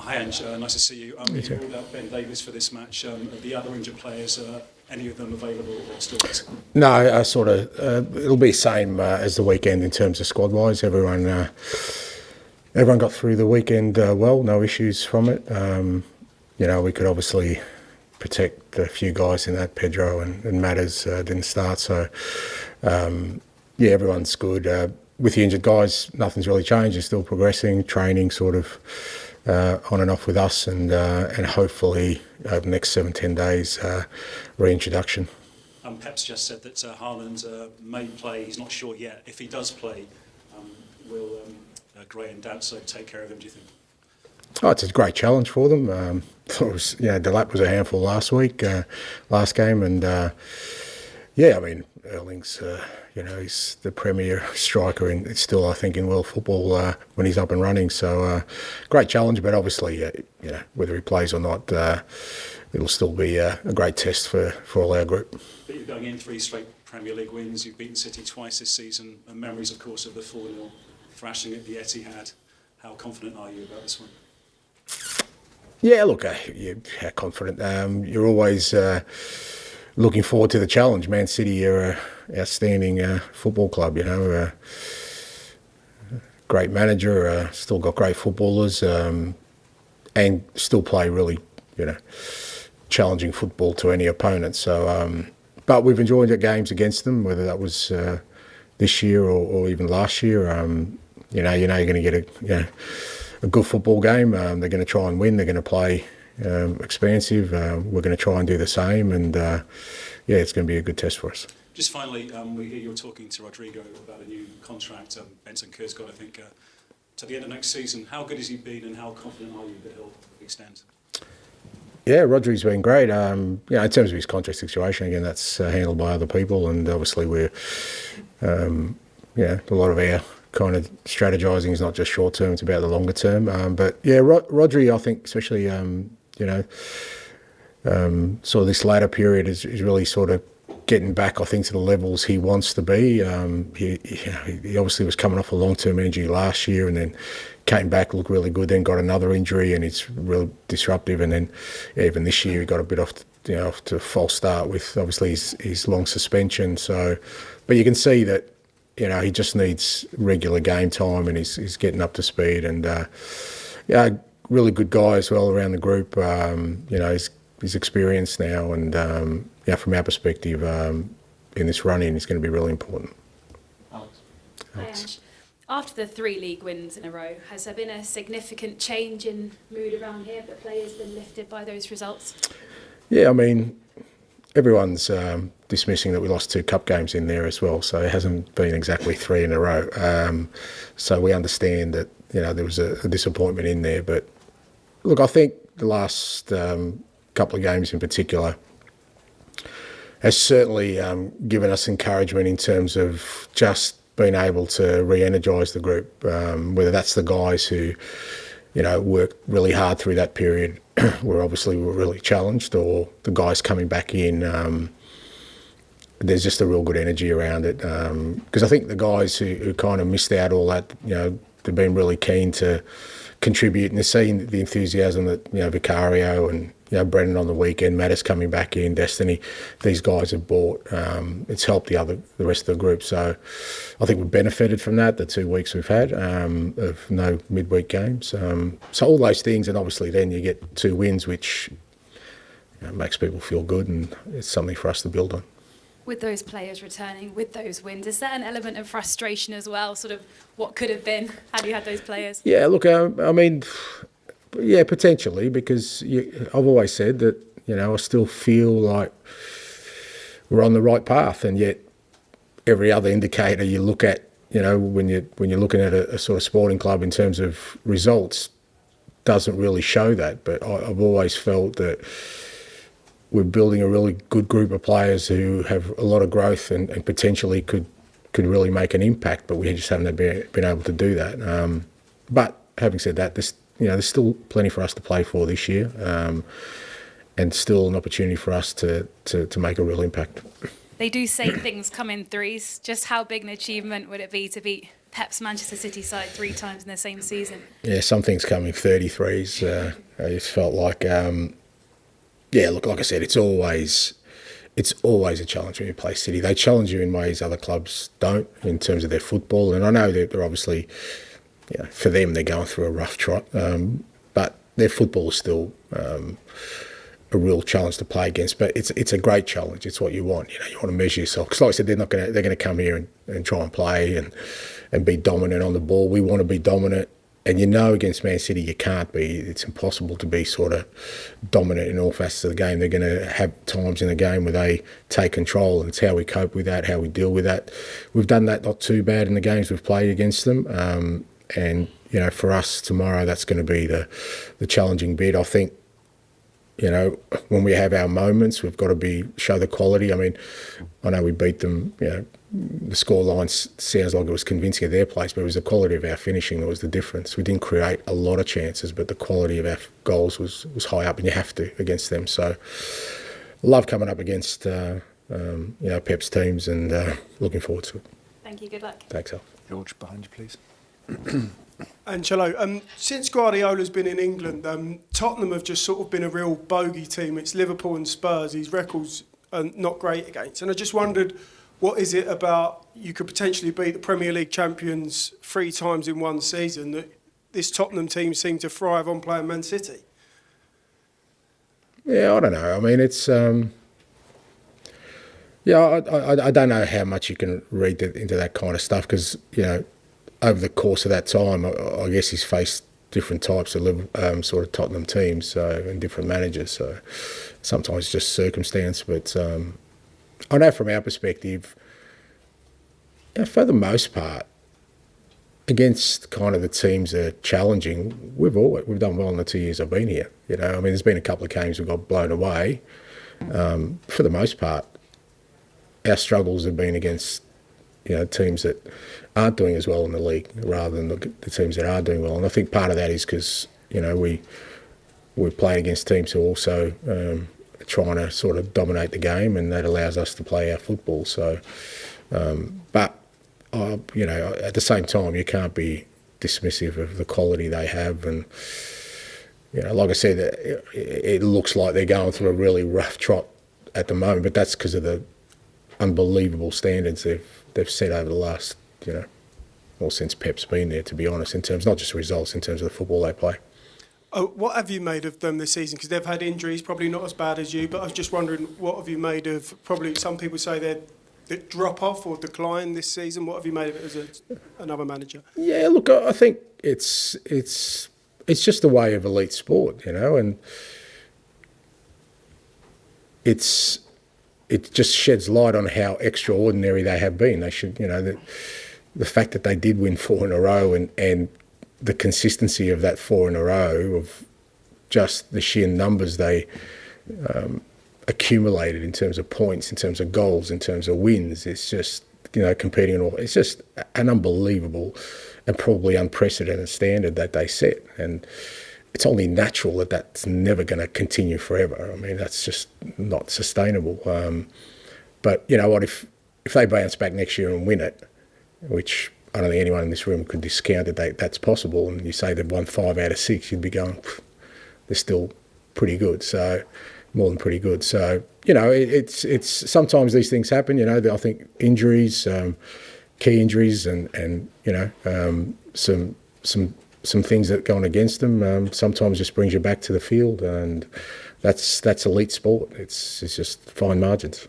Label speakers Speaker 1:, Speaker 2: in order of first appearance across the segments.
Speaker 1: Hi Ange, nice to see you. You ruled out Ben Davies for this match. Are the other injured players, any of them available or still missing?
Speaker 2: No, it'll be the same as the weekend in terms of squad-wise. Everyone got through the weekend well, no issues from it. We could obviously protect a few guys in that. Pedro and Matters didn't start, so everyone's good. With the injured guys, nothing's really changed. They're still progressing, training sort of on and off with us, and hopefully over the next 7-10 days, reintroduction.
Speaker 1: Pep's just said that Haaland may play. He's not sure yet. If he does play, will Gray and Danso take care of him, do you think?
Speaker 2: Oh, it's a great challenge for them. Delap was a handful last game, and Erling's, he's the premier striker in still, I think, in world football when he's up and running. So, great challenge, but obviously, whether he plays or not, it'll still be a great test for all our group.
Speaker 1: But you're going in 3 straight Premier League wins. You've beaten City twice this season. And memories, of course, of the 4-0 thrashing at the Etihad. How confident are you about this one?
Speaker 2: Yeah, look, how confident. You're always looking forward to the challenge. Man City are an outstanding football club, great manager, still got great footballers, and still play really, challenging football to any opponent. So, but we've enjoyed the games against them, whether that was this year or even last year. You're going to get a good football game. They're going to try and win. They're going to play expansive. We're going to try and do the same, and it's going to be a good test for us.
Speaker 1: Just finally, we hear you're talking to Rodrigo about a new contract. Bentancur's got, I think, to the end of next season. How good has he been, and how confident are you that he'll extend?
Speaker 2: Yeah, Rodri's been great. In terms of his contract situation, again, that's handled by other people, and obviously we're, a lot of our kind of strategising is not just short term; it's about the longer term. Rodri, I think, especially sort of this latter period is really sort of getting back, I think, to the levels he wants to be. He obviously was coming off a long-term injury last year, and then came back, looked really good, then got another injury, and it's really disruptive. And then even this year, he got a bit off to a false start with obviously his long suspension. So, but you can see that he just needs regular game time, and he's getting up to speed. And really good guy as well around the group. He's experienced now, and from our perspective, in this run-in, it's going to be really important.
Speaker 1: Alex.
Speaker 3: After the 3 league wins in a row, has there been a significant change in mood around here? Have the players been lifted by those results?
Speaker 2: Yeah, everyone's dismissing that we lost 2 cup games in there as well, so it hasn't been exactly 3 in a row. So we understand that there was a disappointment in there, but look, I think the last couple of games in particular has certainly given us encouragement in terms of just being able to re-energise the group, whether that's the guys who worked really hard through that period where obviously we were really challenged, or the guys coming back in. There's just a real good energy around it, because I think the guys who kind of missed out all that, they've been really keen to contribute, and they're seeing the enthusiasm that Vicario and Brendan on the weekend, Mattis coming back in, Destiny, these guys have brought. It's helped the rest of the group. So I think we've benefited from that, the 2 weeks we've had of no midweek games. So all those things, and obviously then you get 2 wins, which makes people feel good, and it's something for us to build on.
Speaker 3: With those players returning, with those wins, is there an element of frustration as well, sort of what could have been had you had those players?
Speaker 2: Yeah, look, yeah, potentially, because I've always said that, I still feel like we're on the right path, and yet every other indicator you look at, when you're looking at a sort of sporting club in terms of results, doesn't really show that. But I've always felt that we're building a really good group of players who have a lot of growth and potentially could really make an impact, but we just haven't been able to do that. But having said that, there's still plenty for us to play for this year, and still an opportunity for us to make a real impact.
Speaker 3: They do say things come in threes. Just how big an achievement would it be to beat Pep's Manchester City side 3 times in the same season.
Speaker 2: Yeah, some things come in 33s. I just felt like, look, like I said, it's always a challenge when you play City. They challenge you in ways other clubs don't in terms of their football. And I know that they're obviously, for them, they're going through a rough trot. But their football is still a real challenge to play against. But it's a great challenge. It's what you want. You want to measure yourself. Because like I said, they're going to come here and try and play and be dominant on the ball. We want to be dominant. And against Man City, you can't be. It's impossible to be sort of dominant in all facets of the game. They're going to have times in the game where they take control, and it's how we cope with that, how we deal with that. We've done that not too bad in the games we've played against them. And for us tomorrow, that's going to be the challenging bit. I think, when we have our moments, we've got to show the quality. I mean, I know we beat them, the scoreline sounds like it was convincing at their place, but it was the quality of our finishing that was the difference. We didn't create a lot of chances, but the quality of our goals was high up, and you have to against them. So I love coming up against Pep's teams, and looking forward to it.
Speaker 3: Thank you, good luck.
Speaker 2: Thanks, Al.
Speaker 4: George, behind you, please.
Speaker 5: Angelo, since Guardiola's been in England, Tottenham have just sort of been a real bogey team. It's Liverpool and Spurs. These records are not great against. And I just wondered, what is it about you could potentially beat the Premier League champions 3 times in one season that this Tottenham team seem to thrive on playing Man City?
Speaker 2: Yeah, I don't know. I mean, it's... I don't know how much you can read into that kind of stuff because, over the course of that time, I guess he's faced different types of sort of Tottenham teams and different managers. So sometimes just circumstance. But I know from our perspective, for the most part, against kind of the teams that are challenging, we've done well in the 2 years I've been here. I mean, there's been a couple of games we got blown away. For the most part, our struggles have been against teams that aren't doing as well in the league rather than the teams that are doing well. And I think part of that is because, we're playing against teams who are also trying to sort of dominate the game, and that allows us to play our football. So, but at the same time, you can't be dismissive of the quality they have. And, like I said, it looks like they're going through a really rough trot at the moment, but that's because of the unbelievable standards they've set over the last, since Pep's been there, to be honest, in terms, not just results, in terms of the football they play.
Speaker 5: What have you made of them this season? Because they've had injuries, probably not as bad as you, but I was just wondering, what have you made of, probably some people say they drop off or decline this season. What have you made of it as another manager? Yeah,
Speaker 2: look, I think it's just the way of elite sport, and it just sheds light on how extraordinary they have been. They should, the fact that they did win 4 in a row and the consistency of that 4 in a row, of just the sheer numbers they accumulated in terms of points, in terms of goals, in terms of wins. It's just, competing in all. It's just an unbelievable and probably unprecedented standard that they set. And it's only natural that that's never going to continue forever. I mean, that's just not sustainable. But you know what, if they bounce back next year and win it, which I don't think anyone in this room could discount that that's possible, and you say they've won 5 out of 6, you'd be going, they're still pretty good. So more than pretty good. So, it's sometimes these things happen, I think injuries, key injuries and some things that go on against them sometimes just brings you back to the field, and that's elite sport. It's just fine margins.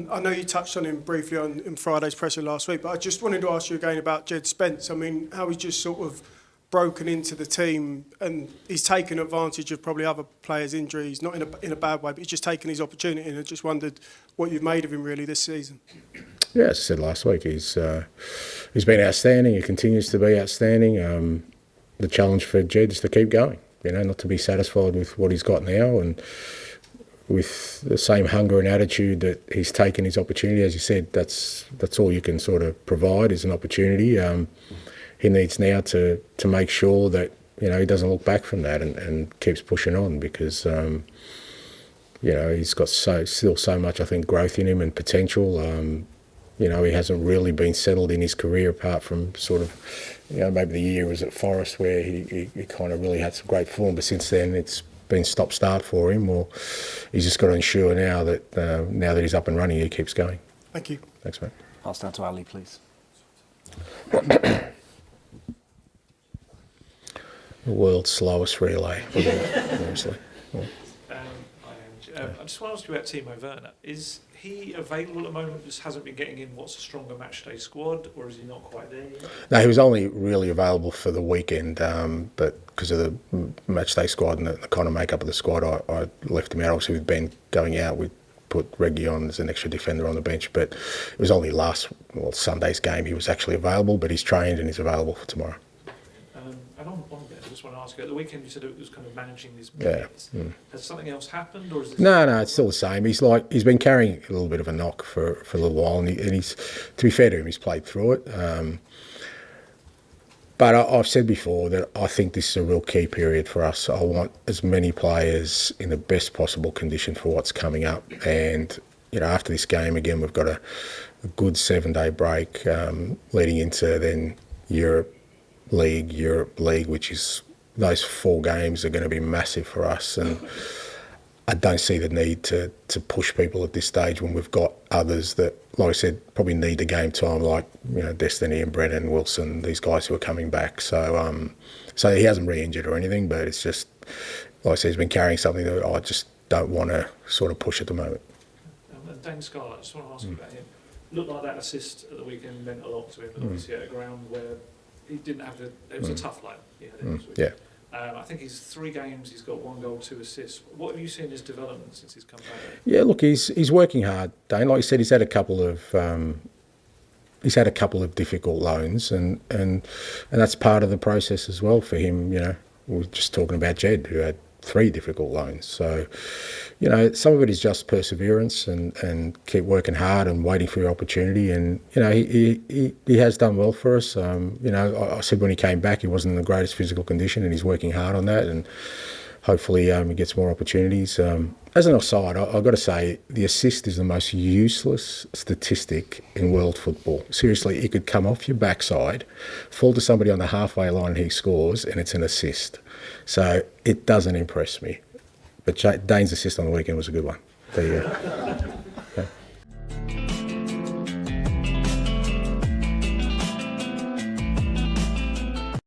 Speaker 5: I know you touched on him briefly in Friday's presser last week, but I just wanted to ask you again about Jed Spence. I mean, how he's just sort of broken into the team, and he's taken advantage of probably other players' injuries, not in a bad way, but he's just taken his opportunity, and I just wondered what you've made of him really this season.
Speaker 2: Yeah, as I said last week, he's been outstanding. He continues to be outstanding. The challenge for Jed is to keep going, not to be satisfied with what he's got now, and with the same hunger and attitude that he's taken his opportunity. As you said, that's all you can sort of provide is an opportunity. He needs now to make sure that he doesn't look back from that and keeps pushing on, because he's got still so much, I think, growth in him and potential. You know, he hasn't really been settled in his career apart from sort of, you know, maybe the year he was at Forest where he kind of really had some great form, but since then it's been stop-start for him. Well, he's just got to ensure now that he's up and running, he keeps going.
Speaker 5: Thank you.
Speaker 2: Thanks, mate.
Speaker 4: Pass down to Ali, please.
Speaker 2: The world's slowest relay, obviously.
Speaker 6: I just want to ask you about Timo Werner. Is he available at the moment, just hasn't been getting in what's a stronger matchday squad, or is he not quite there yet?
Speaker 2: No, he was only really available for the weekend, but because of the matchday squad and the kind of makeup of the squad, I left him out. Obviously, with Ben going out, we put Reggie on as an extra defender on the bench, but it was only Sunday's game he was actually available, but he's trained and he's available for tomorrow.
Speaker 6: And on that, I just want to ask you, at the weekend you said it was kind of managing his
Speaker 2: Yeah.
Speaker 6: minutes. Has something else happened, or is this...
Speaker 2: No, it's still the same. He's been carrying a little bit of a knock for a little while, and he's, to be fair to him, he's played through it. But I've said before that I think this is a real key period for us. I want as many players in the best possible condition for what's coming up. And, you know, after this game, again, we've got a good 7-day break leading into then Europe League, which is those 4 games are going to be massive for us. And I don't see the need to push people at this stage when we've got others that, like I said, probably need the game time, like, you know, Destiny and Brennan, Wilson, these guys who are coming back. So so he hasn't re-injured or anything, but it's just, like I said, he's been carrying something that I just don't want to sort of push at the moment.
Speaker 6: And Dane Scarlett, I just want to ask you about him. Looked like that assist at the weekend meant a lot to him, but obviously at a ground where he didn't have it was a tough line he had in this week.
Speaker 2: Yeah.
Speaker 6: I think he's 3 games, he's got 1 goal, 2 assists. What have you seen his development since he's come back?
Speaker 2: Yeah, look, he's working hard, Dane. Like you said, he's had a couple of difficult loans, and that's part of the process as well for him. You know, we were just talking about Jed, who had 3 difficult loans. So, you know, some of it is just perseverance and keep working hard and waiting for your opportunity. And, you know, he has done well for us. You know, I said when he came back, he wasn't in the greatest physical condition, and he's working hard on that. And hopefully he gets more opportunities. As an aside, I've got to say, the assist is the most useless statistic in world football. Seriously, he could come off your backside, fall to somebody on the halfway line, and he scores, and it's an assist. So it doesn't impress me. But Dane's assist on the weekend was a good one. There you go.